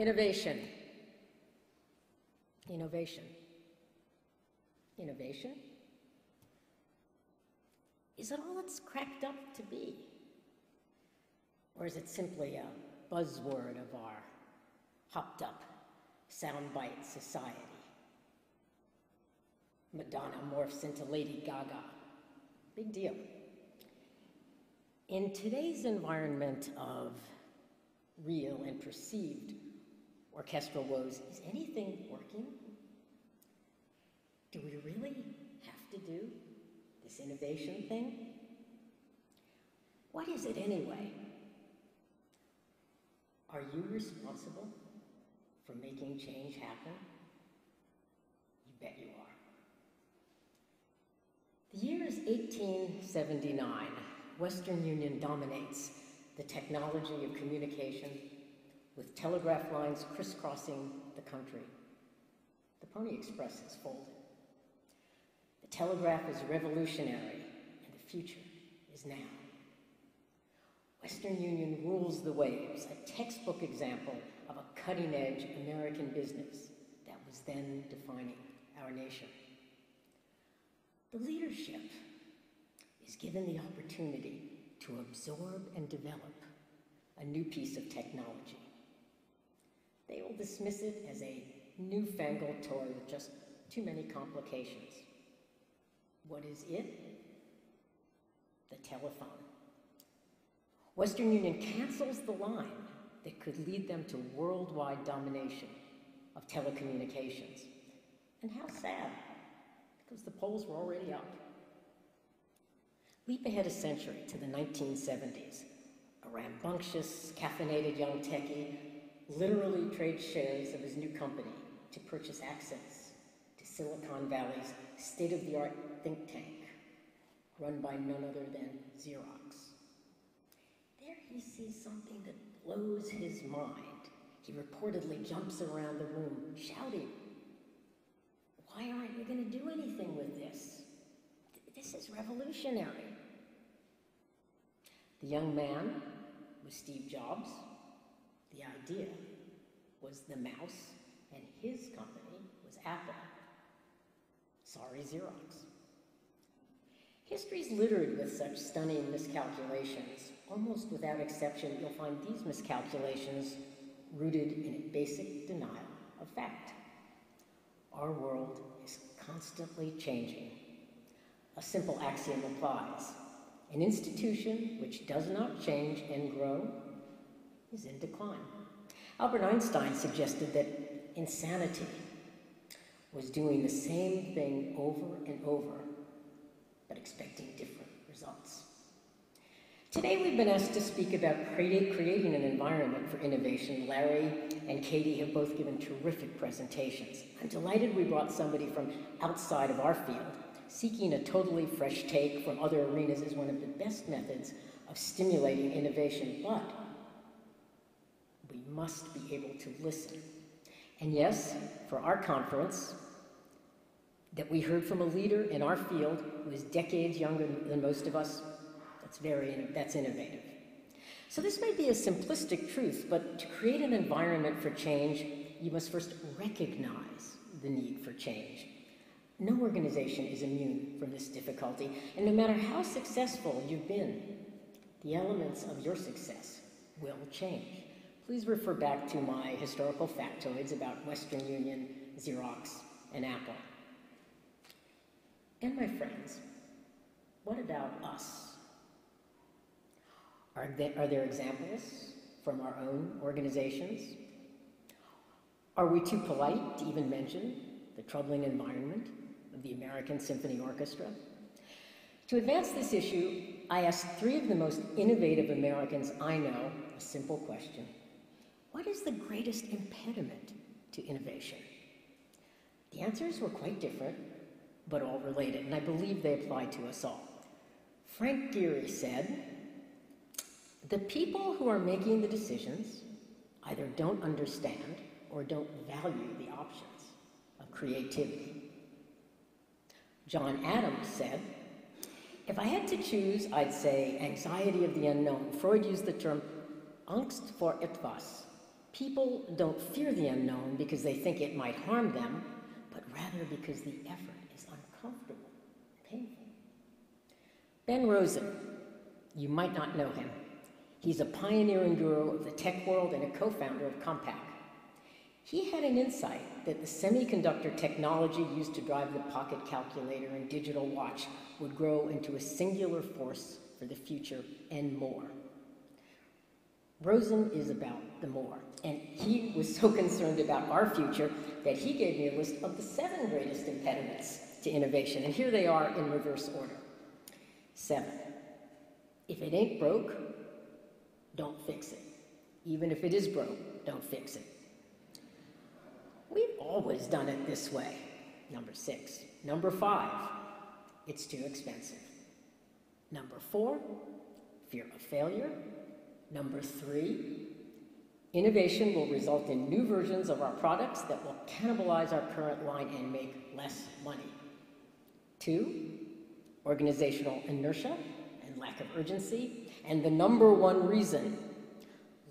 Innovation. Innovation. Innovation? Is it all it's cracked up to be? Or is it simply a buzzword of our hopped up soundbite society? Madonna morphs into Lady Gaga. Big deal. In today's environment of real and perceived orchestral woes, is anything working? Do we really have to do this innovation thing? What is it anyway? Are you responsible for making change happen? You bet you are. The year is 1879. Western Union dominates the technology of communication with telegraph lines crisscrossing the country. The Pony Express is folded. The telegraph is revolutionary, and the future is now. Western Union rules the waves, a textbook example of a cutting-edge American business that was then defining our nation. The leadership is given the opportunity to absorb and develop a new piece of technology. They will dismiss it as a newfangled toy with just too many complications. What is it? The telephone. Western Union cancels the line that could lead them to worldwide domination of telecommunications. And how sad, because the polls were already up. Leap ahead a century to the 1970s. A rambunctious, caffeinated young techie literally trades shares of his new company to purchase access to Silicon Valley's state-of-the-art think tank, run by none other than Xerox. There he sees something that blows his mind. He reportedly jumps around the room, shouting, "Why aren't you going to do anything with this? This is revolutionary." The young man was Steve Jobs. The idea was the mouse, and his company was Apple. Sorry, Xerox. History's littered with such stunning miscalculations. Almost without exception, you'll find these miscalculations rooted in a basic denial of fact. Our world is constantly changing. A simple axiom applies. An institution which does not change and grow is in decline. Albert Einstein suggested that insanity was doing the same thing over and over, but expecting different results. Today we've been asked to speak about creating an environment for innovation. Larry and Katie have both given terrific presentations. I'm delighted we brought somebody from outside of our field. Seeking a totally fresh take from other arenas is one of the best methods of stimulating innovation, but we must be able to listen. And yes, for our conference, that we heard from a leader in our field who is decades younger than most of us, that's innovative. So this may be a simplistic truth, but to create an environment for change, you must first recognize the need for change. No organization is immune from this difficulty, and no matter how successful you've been, the elements of your success will change. Please refer back to my historical factoids about Western Union, Xerox, and Apple. And my friends, what about us? Are there examples from our own organizations? Are we too polite to even mention the troubling environment of the American Symphony Orchestra? To advance this issue, I asked three of the most innovative Americans I know a simple question. What is the greatest impediment to innovation? The answers were quite different, but all related, and I believe they apply to us all. Frank Gehry said, "The people who are making the decisions either don't understand or don't value the options of creativity." John Adams said, "If I had to choose, I'd say anxiety of the unknown." Freud used the term Angst vor etwas, People don't fear the unknown because they think it might harm them, but rather because the effort is uncomfortable, painful. Ben Rosen, you might not know him. He's a pioneering guru of the tech world and a co-founder of Compaq. He had an insight that the semiconductor technology used to drive the pocket calculator and digital watch would grow into a singular force for the future and more. Rosen is about the more, and he was so concerned about our future that he gave me a list of the 7 greatest impediments to innovation, and here they are in reverse order. 7, if it ain't broke, don't fix it. Even if it is broke, don't fix it. We've always done it this way. Number 6. Number 5, it's too expensive. Number 4, fear of failure. Number 3, innovation will result in new versions of our products that will cannibalize our current line and make less money. 2, organizational inertia and lack of urgency. And the number 1 reason,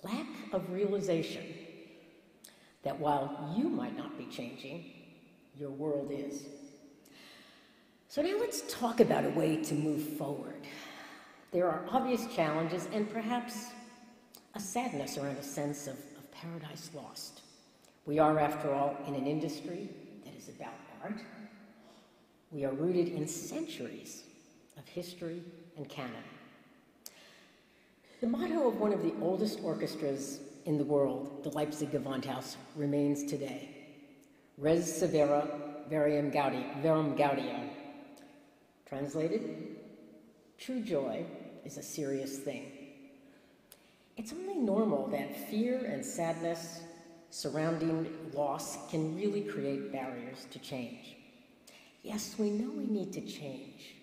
lack of realization that while you might not be changing, your world is. So now let's talk about a way to move forward. There are obvious challenges and perhaps a sadness around a sense of paradise lost. We are, after all, in an industry that is about art. We are rooted in centuries of history and canon. The motto of one of the oldest orchestras in the world, the Leipzig Gewandhaus, remains today. Res severa verum gaudium. Translated, true joy is a serious thing. It's only normal that fear and sadness surrounding loss can really create barriers to change. Yes, we know we need to change,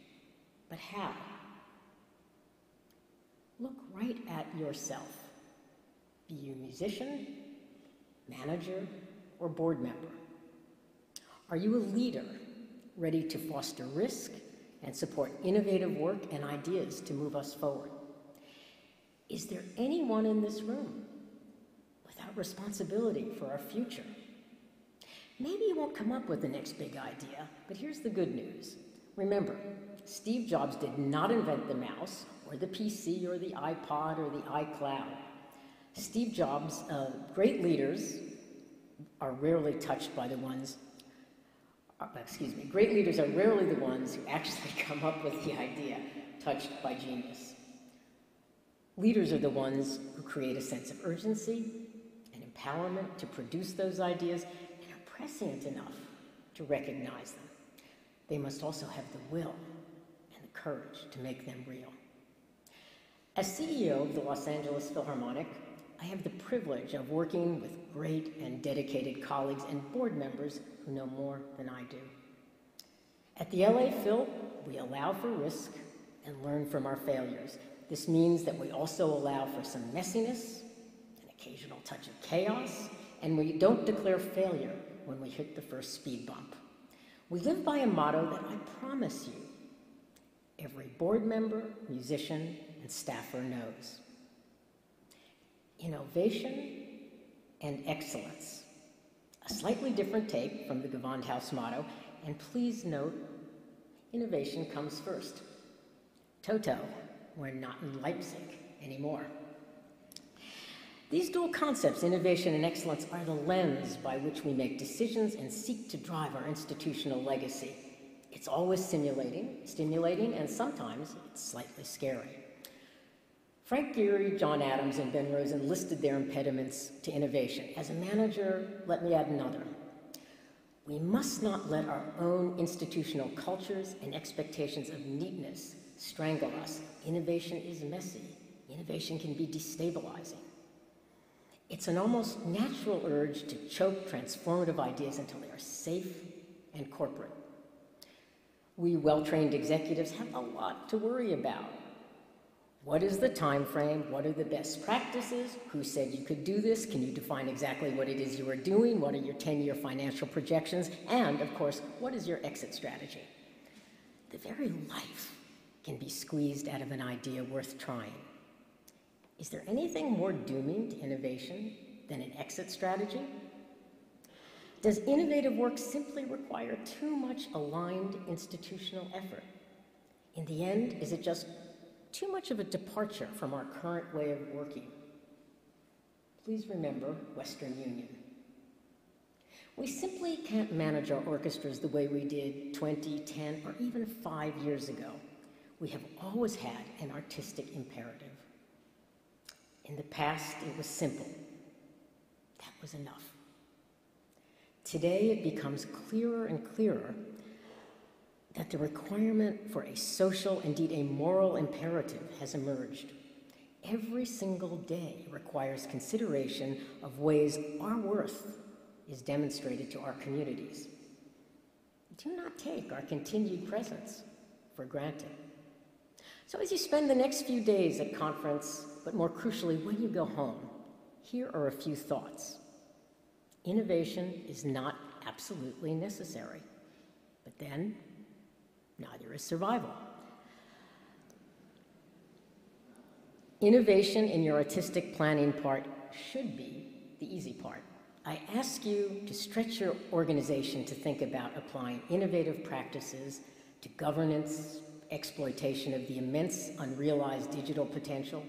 but how? Look right at yourself. Be you a musician, manager, or board member. Are you a leader ready to foster risk and support innovative work and ideas to move us forward? Is there anyone in this room without responsibility for our future? Maybe you won't come up with the next big idea, but here's the good news. Remember, Steve Jobs did not invent the mouse or the PC or the iPod or the iCloud. Steve Jobs, great leaders are rarely touched by the ones, great leaders are rarely the ones who actually come up with the idea, touched by genius. Leaders are the ones who create a sense of urgency and empowerment to produce those ideas and are prescient enough to recognize them. They must also have the will and the courage to make them real. As CEO of the Los Angeles Philharmonic, I have the privilege of working with great and dedicated colleagues and board members who know more than I do. At the LA Phil, we allow for risk and learn from our failures. This means that we also allow for some messiness, an occasional touch of chaos, and we don't declare failure when we hit the first speed bump. We live by a motto that I promise you every board member, musician, and staffer knows. Innovation and excellence. A slightly different take from the Gewandhaus motto, and please note, innovation comes first. Toto, we're not in Leipzig anymore. These dual concepts, innovation and excellence, are the lens by which we make decisions and seek to drive our institutional legacy. It's always stimulating, and sometimes it's slightly scary. Frank Gehry, John Adams, and Ben Rosen listed their impediments to innovation. As a manager, let me add another. We must not let our own institutional cultures and expectations of neatness strangle us. Innovation is messy. Innovation can be destabilizing. It's an almost natural urge to choke transformative ideas until they are safe and corporate. We well-trained executives have a lot to worry about. What is the time frame? What are the best practices? Who said you could do this? Can you define exactly what it is you are doing? What are your 10-year financial projections? And, of course, what is your exit strategy? The very life can be squeezed out of an idea worth trying. Is there anything more dooming to innovation than an exit strategy? Does innovative work simply require too much aligned institutional effort? In the end, is it just too much of a departure from our current way of working? Please remember Western Union. We simply can't manage our orchestras the way we did 20, 10, or even 5 years ago. We have always had an artistic imperative. In the past, it was simple. That was enough. Today, it becomes clearer and clearer that the requirement for a social, indeed a moral imperative has emerged. Every single day requires consideration of ways our worth is demonstrated to our communities. Do not take our continued presence for granted. So as you spend the next few days at conference, but more crucially, when you go home, here are a few thoughts. Innovation is not absolutely necessary, but then neither is survival. Innovation in your artistic planning part should be the easy part. I ask you to stretch your organization to think about applying innovative practices to governance, exploitation of the immense unrealized digital potential,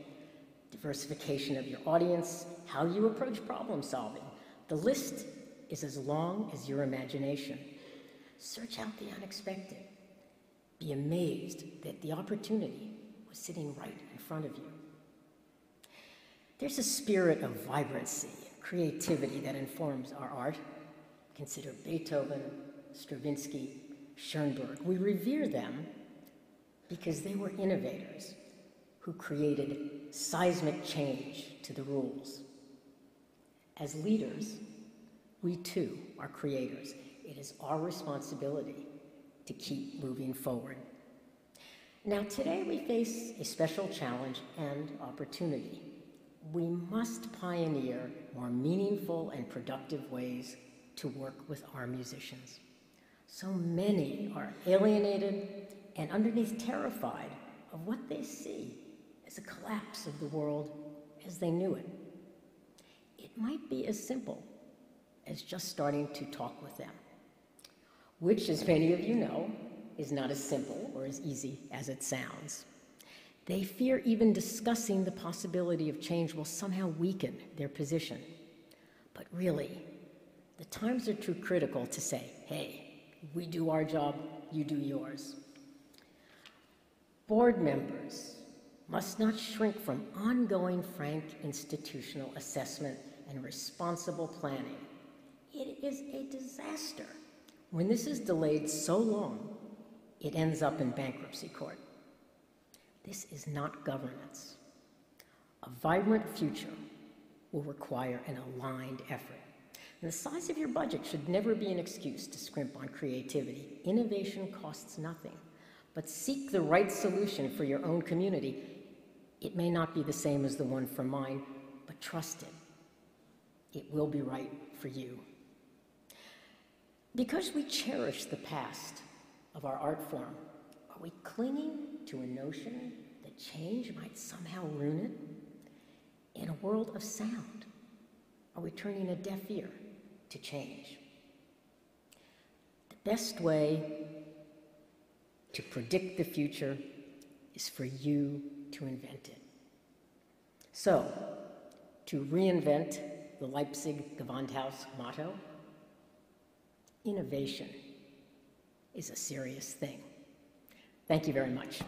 diversification of your audience, how you approach problem solving. The list is as long as your imagination. Search out the unexpected. Be amazed that the opportunity was sitting right in front of you. There's a spirit of vibrancy and creativity that informs our art. Consider Beethoven, Stravinsky, Schoenberg. We revere them because they were innovators who created seismic change to the rules. As leaders, we too are creators. It is our responsibility to keep moving forward. Now, today we face a special challenge and opportunity. We must pioneer more meaningful and productive ways to work with our musicians. So many are alienated and underneath terrified of what they see as a collapse of the world as they knew it. It might be as simple as just starting to talk with them, which, as many of you know, is not as simple or as easy as it sounds. They fear even discussing the possibility of change will somehow weaken their position. But really, the times are too critical to say, hey, we do our job, you do yours. Board members must not shrink from ongoing frank institutional assessment and responsible planning. It is a disaster when this is delayed so long, it ends up in bankruptcy court. This is not governance. A vibrant future will require an aligned effort. And the size of your budget should never be an excuse to scrimp on creativity. Innovation costs nothing, but seek the right solution for your own community. It may not be the same as the one for mine, but trust it. It will be right for you. Because we cherish the past of our art form, are we clinging to a notion that change might somehow ruin it? In a world of sound, are we turning a deaf ear to change? The best way to predict the future is for you to invent it. So, to reinvent the Leipzig Gewandhaus motto, innovation is a serious thing. Thank you very much.